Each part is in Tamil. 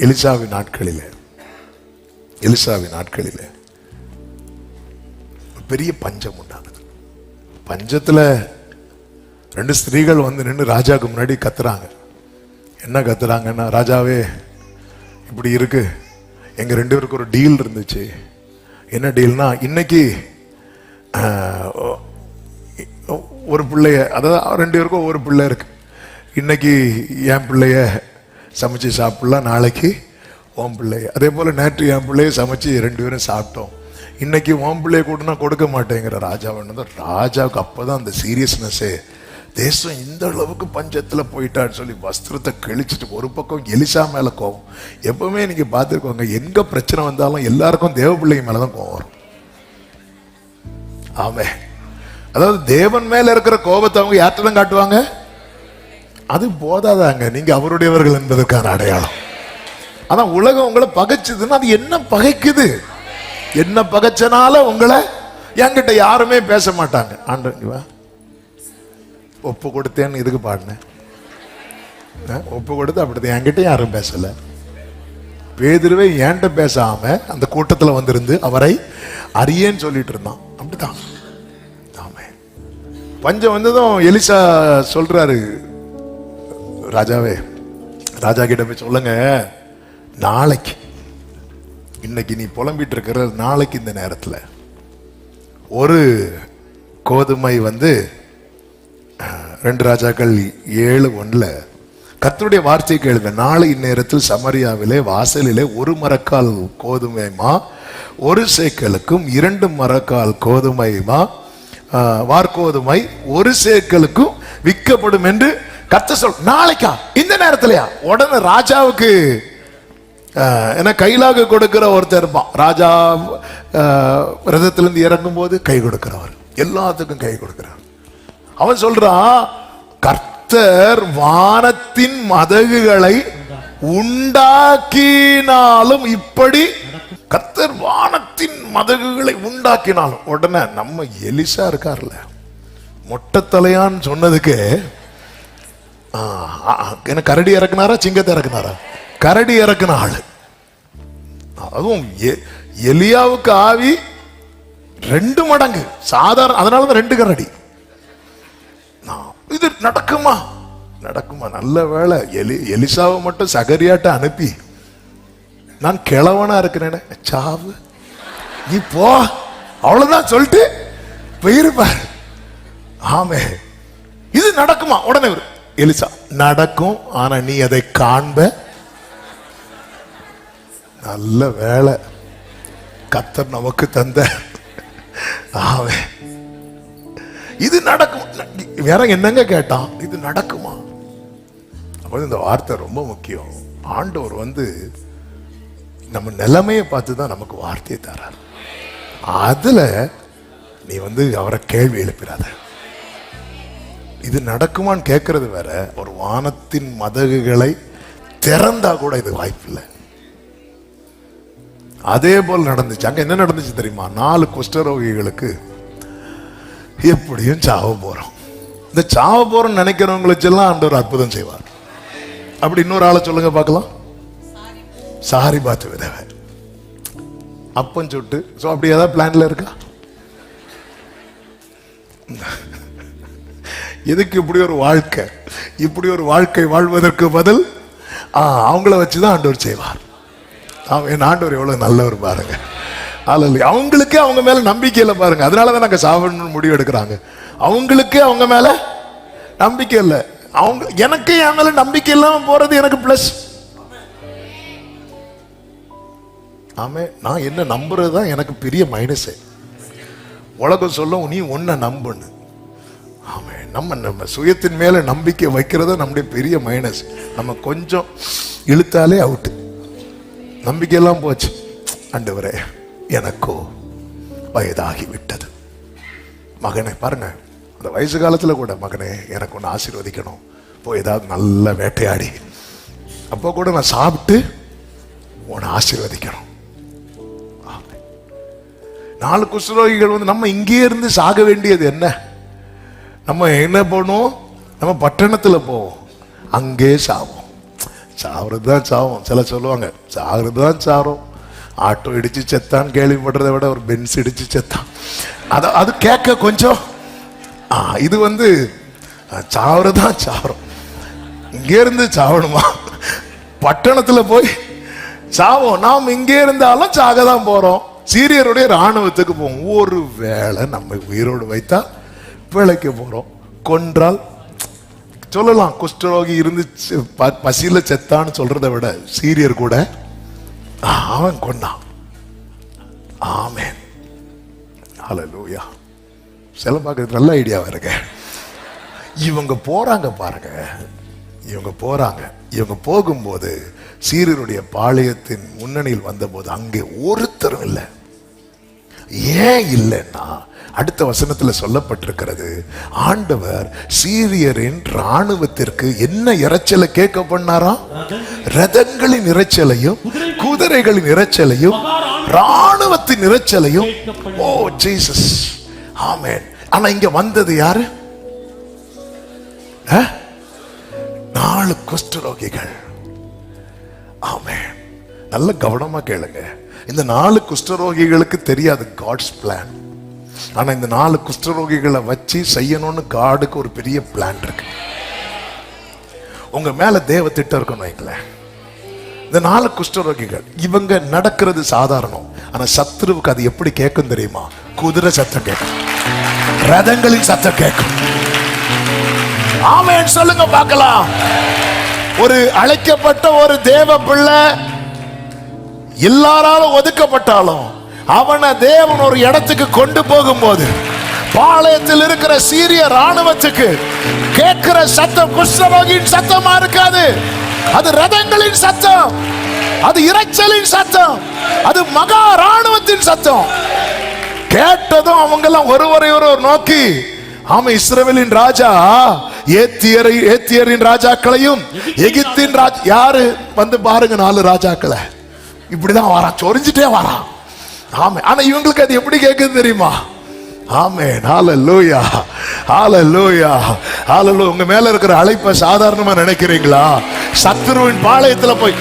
எலிசாவின் நாட்களிலே பெரிய பஞ்சம் உண்டானது. பஞ்சத்துல 2 ஸ்திரீகள் வந்து நின்று ராஜாவுக்கு முன்னாடி கத்துறாங்க. என்ன கத்துறாங்கன்னா, ராஜாவே இப்படி இருக்கு, எங்க 2 பேருக்கு ஒரு டீல் இருந்துச்சு. என்ன டீல்னா, இன்னைக்கு ஒரு பிள்ளைய, அதாவது 2 பேருக்கும் ஒரு பிள்ளை இருக்கு. இன்னைக்கு என் பிள்ளைய சமைச்சு சாப்பிடலாம், நாளைக்கு உன் பிள்ளைய. அதே போல நேற்று என் பிள்ளைய சமைச்சு 2 பேரும் சாப்பிட்டோம். இன்னைக்கு உன் பிள்ளைய கூட்டினா கொடுக்க மாட்டேங்கிற ராஜாவானது. ராஜாவுக்கு அப்பதான் அந்த சீரியஸ்னஸே, தேசம் இந்த அளவுக்கு பஞ்சத்துல போயிட்டான்னு சொல்லி வஸ்திரத்தை கிழிச்சிட்டு ஒரு பக்கம் எலிசா மேல கோவம். எப்பவுமே நீங்க பார்த்துருக்கோங்க, எங்க பிரச்சனை வந்தாலும் எல்லாருக்கும் தேவ பிள்ளைங்க மேலதான் கோவம் வரும். ஆமே, அதாவது தேவன் மேல இருக்கிற கோபத்தை அவங்க யார்கிட்ட தான் காட்டுவாங்க? அது போதாதாங்க, நீங்க அவருடையவர்கள் என்பதற்கான அடையாளம். அதான் உலகம் உங்களை பகைச்சதுன்னா அது என்ன பகைக்குது? என்ன பகைச்சனால உங்களை என்கிட்ட யாருமே பேச மாட்டாங்க. ஆண்டவா ஒப்பு கொடுத்தேன்னு இதுக்கு பாடினேன். ஒப்பு கொடுத்து அப்படிதான் என்கிட்ட யாரும் பேசல. பேதுருவே என்கிட்ட பேசாம அந்த கூட்டத்துல வந்திருந்து அவரை அறியேன்னு சொல்லிட்டு இருந்தான். அப்படிதான். ஆமே, பஞ்சம் வந்ததும் எலிசா சொல்றாரு, ராஜாவே, ராஜா கிட்ட போய் சொல்லுங்க, நாளைக்கு, இன்னைக்கு நீ புலம்பிட்டு இருக்கிற நாளைக்கு இந்த நேரத்துல ஒரு கோதுமை வந்து 2 ராஜாக்கள் 7:1 கர்த்தருடைய வார்த்தை கேளுங்க, நாளை இந்நேரத்தில் சமரியாவிலே வாசலிலே 1 மரக்கால் கோதுமைமா 1 சேக்கலுக்கும் 2 மரக்கால் கோதுமைமா வார்கோதுமை 1 சேக்கலுக்கும் விற்கப்படும் என்று கர்த்தர் சொல். நாளைக்கா? இந்த நேரத்திலயா? உடனே ராஜாவுக்கு என்ன கையிலாக கொடுக்கிற ஒருத்தர் இருப்பான். ராஜா ரதத்திலிருந்து இறங்கும் போது கை கொடுக்கிறவர், எல்லாத்துக்கும் கை கொடுக்கிறார். அவன் சொல்றான், கர்த்தர் வானத்தின் மதகுகளை உண்டாக்கினாலும் இப்படி, கர்த்தர் வானத்தின் மதகுகளை உண்டாக்கினாலும். உடனே நம்ம எலிசா இருக்கார்ல, மொட்டத்தலையான்னு சொன்னதுக்கு என்ன கரடி இறக்குனாரா சிங்கத்தை இறக்குனாரா? கரடி இறக்குன ஆளு. அதுவும் எலியாவுக்கு ஆவி 2 மடங்கு சாதாரண, அதனாலதான் 2 கரடி. இது நடக்குமா? நடக்குமா? நல்ல வேளை எலிசாவை மட்டும் சகரியாட்ட அனுப்பி, நான் கிழவனா இருக்கிறேன், சாவு நீ போ, அவ்வளவுதான் சொல்லிட்டு போயிருப்பார். ஆமே, இது நடக்குமா? உடனே எலிசா, நடக்கும், ஆனா நீ அதை காண்ப. நல்ல வேளை கர்த்தர் நமக்கு தந்த. ஆமே, இது நடக்கும். வேற என்னங்க கேட்டான்? இது நடக்குமா? அப்ப இந்த வார்த்தை ரொம்ப முக்கியம். ஆண்டவர் வந்து நம்ம நிலைமையை பார்த்து தான் நமக்கு வார்த்தையை தரார். அதுல நீ வந்து அவரை கேள்வி எழுப்பிடாத. இது நடக்குமான்னு கேட்கறது வேற, ஒரு வானத்தின் மதகுகளை திறந்தா கூட இது வாய்ப்பு இல்லை. அதே போல் நடந்துச்சு. அங்க என்ன நடந்துச்சு தெரியுமா? 4 குஷ்டரோகிகளுக்கு எப்படியும் சாவ போறோம், இந்த சாவ போறோம் நினைக்கிறவங்களுக்கு எல்லாம் ஆண்டவர் அற்புதம் செய்வார். அப்படி இன்னொரு ஆளை சொல்லுங்க பார்க்கலாம். சாரி பார்த்து விதவை அப்பம் சுட்டு. அப்படி ஏதாவது பிளான்ல இருக்கா? எதுக்கு இப்படி ஒரு வாழ்க்கை? இப்படி ஒரு வாழ்க்கை வாழ்வதற்கு பதில் அவங்கள வச்சுதான் ஆண்டவர் செய்வார். என் ஆண்டவர் எவ்வளவு நல்லவர் பாருங்க. அவங்களுக்கே அவங்க மேல நம்பிக்கை இல்லை பாருங்க. அதனாலதான் நாங்க சாவணும்னு முடிவு எடுக்கிறாங்க. அவங்களுக்கே அவங்க மேல நம்பிக்கை இல்லை. அவங்க எனக்கு என் மேல நம்பிக்கை இல்லாம போறது எனக்கு பிளஸ். ஆமே, நான் என்ன நம்புறதுதான் எனக்கு பெரிய மைனஸ். உலகம் சொல்லும் நீ ஒன்ன நம்புன்னு. ஆமே, நம்ம சுயத்தின் மேல நம்பிக்கை வைக்கிறத நம்முடைய பெரிய மைனஸ். நம்ம கொஞ்சம் இழுத்தாலே அவுட்டு, நம்பிக்கையெல்லாம் போச்சு. ஆண்டவரே, எனக்கோ வயதாகி விட்டது. மகனே பாருங்க, அந்த வயசு காலத்துல கூட, மகனே எனக்கு ஒன்று ஆசீர்வதிக்கணும், போய் ஏதாவது நல்ல வேட்டையாடி, அப்போ கூட நான் சாப்பிட்டு உன்னை ஆசீர்வதிக்கணும். 4 குஷ்டரோகிகள் வந்து நம்ம இங்கே இருந்து சாக வேண்டியது என்ன? நம்ம என்ன பண்ணுவோம்? நம்ம பட்டணத்துல போவோம், அங்கே சாவோம். சாவுறது தான் சாவும். சில சொல்லுவாங்க சாகுறது தான் சாரும், ஆட்டோ இடிச்சு செத்தான் கேள்விப்படுறதை விட ஒரு பென்ஸ் இடிச்சு செத்தான். அது கேட்க கொஞ்சம் இது சாவுறதுதான் சாவரும். இங்கே இருந்து சாவணுமா? பட்டணத்துல போய் சாவோம். நாம் இங்கே இருந்தாலும் சாக தான் போறோம். சீரியருடைய ராணுவத்துக்கு போவோம். ஒரு வேளை நம்ம உயிரோடு வைத்தா பிழைக்க போறோம். கொன்றால் சொல்லலாம் குஷ்டரோகி இருந்து பசியில செத்தான்னு சொல்றதை விட சீரியர் கூட அவன் கொண்டான். ஆமென், ஹல்லேலூயா. சில பார்க்க நல்ல ஐடியாவா இருக்கு. இவங்க போறாங்க பாருங்க, இவங்க போகும்போது சீரியருடைய பாளையத்தின் முன்னணியில் வந்தபோது அங்கே ஒருத்தரும் இல்லை. ஏன் இல்லைன்னா அடுத்த வசனத்துல சொல்லப்பட்டிருக்கிறது, ஆண்டவர் சீரியரின் ராணுவத்திற்கு என்ன இரைச்சலை கேட்க பண்ணாராம்? ரதங்களின் இரைச்சலையும் குதிரைகளின் இரைச்சலையும் ராணுவத்தின் இரைச்சலையும். ஓ ஜீசஸ், ஆமென். ஆனா இங்க வந்தது யாரு? 4 குஷ்டரோகிகள். ஆமென். நல்ல கவனமா கேளுங்க. இந்த 4 குஷ்டரோகிகளுக்கு தெரியாது காட்ஸ் பிளான். ஆனா இந்த 4 குஷ்டரோகிகளை வச்சு செய்யணும்னு காடுக்கு ஒரு பெரிய பிளான் இருக்கு. உங்க மேல தேவ திட்டம் இருக்கணும் வைங்களேன். இந்த 4 குஷ்டரோகிகள் இவங்க நடக்கிறது சாதாரணம். ஆனா சத்ருவுக்கு அது எப்படி கேட்கும் தெரியுமா? குதிரை சத்தம் கேட்கும், ரதங்களின் சத்தம் கேட்கும். ஆமென் சொல்லுங்க பார்க்கலாம். ஒரு அழைக்கப்பட்ட ஒரு தேவ பிள்ளை எல்லாராலும் ஒதுக்கப்பட்டாலும் அவனை தேவன் ஒரு இடத்துக்கு கொண்டு போகும்போது பாளையத்தில் இருக்கிற சீரிய ராணுவத்துக்கு கேட்கிற சத்தம் குஷ்டரோகியின் சத்தமா இருக்காது. அது ரதங்களின் சத்தம், அது இரைச்சலின் சத்தம், அது மகா ராணுவத்தின் சத்தம். கேட்டதும் அவங்க எல்லாம் ஒருவரை ஒருவர் நோக்கி, ஆமா இஸ்ரவேலின் ராஜா ஏத்தியரின் ராஜாக்களையும் எகிப்தின் ராஜா யாரு வந்து பாருங்க 4 ராஜாக்களை இப்படிதான் வரான், சொரிஞ்சிட்டே வரான். ஆமே. ஆனா இவங்களுக்கு அது எப்படி கேட்குது தெரியுமா? ஆமென், ஹல்லேலூயா, ஹல்லேலூயா, ஹல்லேலூயா. உங்க மேல இருக்கிற அழைப்பை சாதாரணமா நினைக்கிறீங்களா? சத்துருவின் பாளையத்துல போய்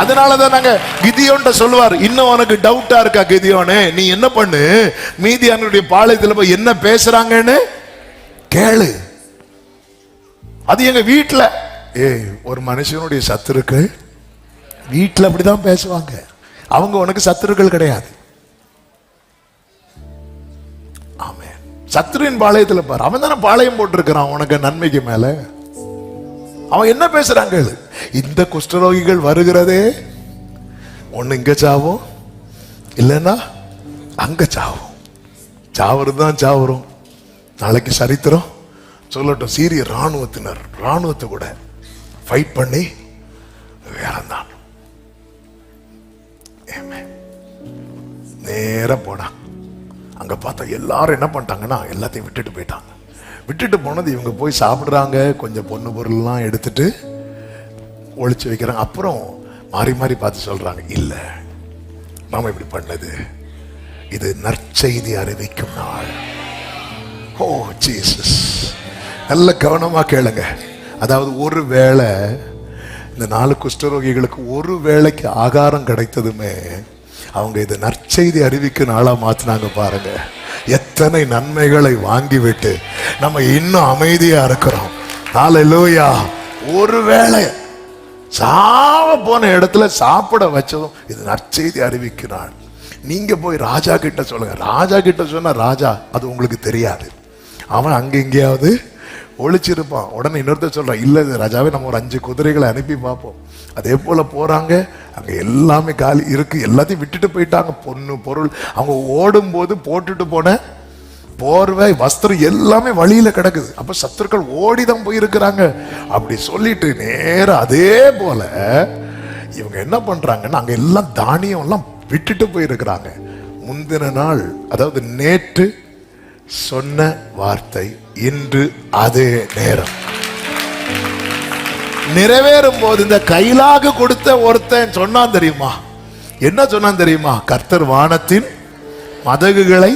அதனாலதான் நாங்க கிதியோன்ட்ட சொல்லுவார், இன்னும் உனக்கு டவுட்டா இருக்கா கிதியோனே, நீ என்ன பண்ணு, மீதியானுடைய பாளையத்துல போய் என்ன பேசுறாங்கன்னு கேளு. அது எங்க வீட்டுல ஒரு மனுஷனுடைய சத்துருக்கு வீட்டுல அப்படிதான் பேசுவாங்க. அவங்க உனக்கு சத்துருக்கள் கிடையாது. ஆமென். சத்துருவின் பாளையத்துல பாரு, அவன் தானே பாளையம் போட்டிருக்கிறான் உனக்கு நன்மைக்கு மேல. அவன் என்ன பேசுறாங்க? இந்த குஷ்டரோகிகள் வருகிறதே ஒண்ணு இங்க சாவும், இல்லைன்னா அங்க சாவும். சாவறதுதான் சாவரும். நாளைக்கு சரித்திரம் சொல்லட்டும், சீரிய ராணுவத்தை கூட ஃபைட் பண்ணி வேறந்தான். நேரா போனா அங்க பார்த்தா எல்லாரும் என்ன பண்ணிட்டாங்கன்னா எல்லாத்தையும் விட்டுட்டு போயிட்டாங்க. விட்டுட்டு போனது இவங்க போய் சாப்பிடுறாங்க, கொஞ்சம் பொண்ணு பொருள்லாம் எடுத்துட்டு ஒளிச்சு வைக்கிறாங்க. அப்புறம் மாறி மாறி பார்த்து சொல்றாங்க, இல்ல நாம இப்படி பண்ணது இது நற்செய்தி அறிவிக்கும் நாள். ஓ ஜீசஸ், நல்ல கவனமா கேளுங்க. அதாவது ஒரு வேளை இந்த 4 குஷ்டரோகிகளுக்கு ஒரு வேளைக்கு ஆகாரம் கிடைத்ததுமே அவங்க இதை நற்செய்தி அறிவிக்கும் நாளா மாத்தினாங்க. பாருங்க, எத்தனை நன்மைகளை வாங்கிவிட்டு நம்ம இன்னும் அமைதியா இருக்கிறோம். ஹல்லேலூயா. ஒருவேளை சாவ போன இடத்துல சாப்பிட வச்சதும் இது நற்செய்தி அறிவிக்கும் நாள். நீங்க போய் ராஜா கிட்ட சொல்லுங்க. ராஜா கிட்ட சொன்னா ராஜா அது உங்களுக்கு தெரியாது, அவன் அங்க எங்கேயாவது ஒளிச்சிருப்பான். உடனே இன்னொருத்தர் சொல்றான், இல்ல ராஜாவே நம்ம ஒரு 5 குதிரைகளை அனுப்பி பார்ப்போம். அதே போல போறாங்க, அங்க எல்லாமே காலி இருக்கு, எல்லாத்தையும் விட்டுட்டு போயிட்டாங்க. பொண்ணு பொருள், அவங்க ஓடும் போது போட்டுட்டு போன போர்வை வஸ்திரம் எல்லாமே வழியில கிடக்குது. அப்ப சத்துருக்கள் ஓடிதான் போயிருக்கிறாங்க. அப்படி சொல்லிட்டு நேரம் அதே போல இவங்க என்ன பண்றாங்கன்னா அங்க எல்லாம் தானியம் எல்லாம் விட்டுட்டு போயிருக்கிறாங்க. முந்தின நாள், அதாவது நேற்று சொன்ன வார்த்தை இன்று அதே நேரம் நிறைவேறும் போது இந்த கையிலாக கொடுத்த ஒருத்தன் சொன்னான் தெரியுமா? என்ன சொன்னான் தெரியுமா? கர்த்தர் வானத்தின் மதகுகளை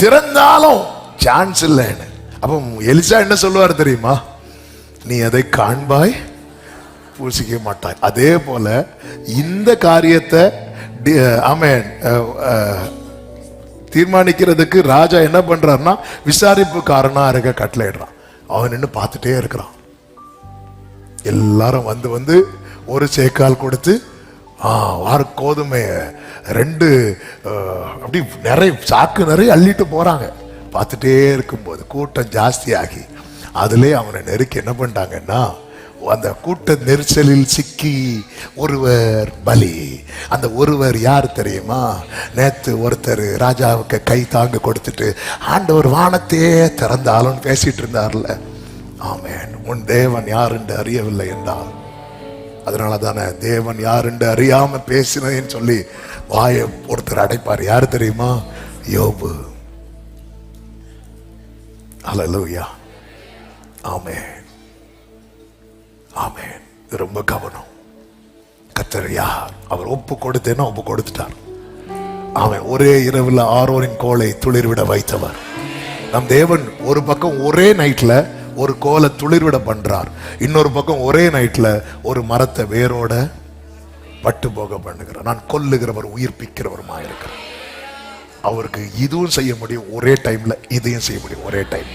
திறந்தாலும் சான்ஸ் இல்லைன்னு. அப்ப எலிசா என்ன சொல்லுவார் தெரியுமா? நீ அதை காண்பாய் பூசிக்க மாட்டார். அதே போல இந்த காரியத்தை ஆமென் தீர்மானிக்கிறதுக்கு ராஜா என்ன பண்றாருன்னா விசாரிப்புக்காரனா இருக்க கட்டளையிடுறான். அவன் நின்று பார்த்துட்டே இருக்கிறான். எல்லாரும் வந்து வந்து ஒரு சேக்கால் கொடுத்து வார கோதுமை 2 அப்படி நிறைய சாக்கு நிறைய அள்ளிட்டு போறாங்க. பார்த்துட்டே இருக்கும்போது கூட்டம் ஜாஸ்தியாகி அதுல அவனை நெருக்கி என்ன பண்ணிட்டாங்கன்னா, அந்த கூட்ட நெரிசலில் சிக்கி ஒருவர் பலி. அந்த ஒருவர் யார் தெரியுமா? நேத்து ஒருத்தர் ராஜாவுக்கு கை தாங்க கொடுத்துட்டு ஆண்டவர் வானத்தையே திறந்தாலும் பேசிட்டு இருந்தார்ல, ஆமென், உன் தேவன் யார் என்று அறியவில்லை என்றால். அதனால தானே தேவன் யார் என்று அறியாம பேசினேன்னு சொல்லி வாயை ஒருத்தர் அடைப்பார். யார் தெரியுமா? யோபு. ஹல்லேலூயா. ஆமென், ஆமென். இது ரொம்ப கவனம். கர்த்தர் யார்? அவர் ஒப்பு கொடுத்தேன்னா ஒப்பு கொடுத்துட்டார். அவன் ஒரே இரவுல ஆரோனின் கோலை துளிர்விட வைத்தவர். நம் தேவன் ஒரு பக்கம் ஒரே நைட்ல ஒரு கோலை துளிர்விட பண்றார், இன்னொரு பக்கம் ஒரே நைட்ல ஒரு மரத்தை வேரோட பட்டு போக பண்ணுகிறார். நான் கொல்லுகிறவர் உயிர்ப்பிக்கிறவருமா இருக்கிறார். அவருக்கு இதுவும் செய்ய முடியும் ஒரே டைம்ல, இதையும் செய்ய முடியும் ஒரே டைம்.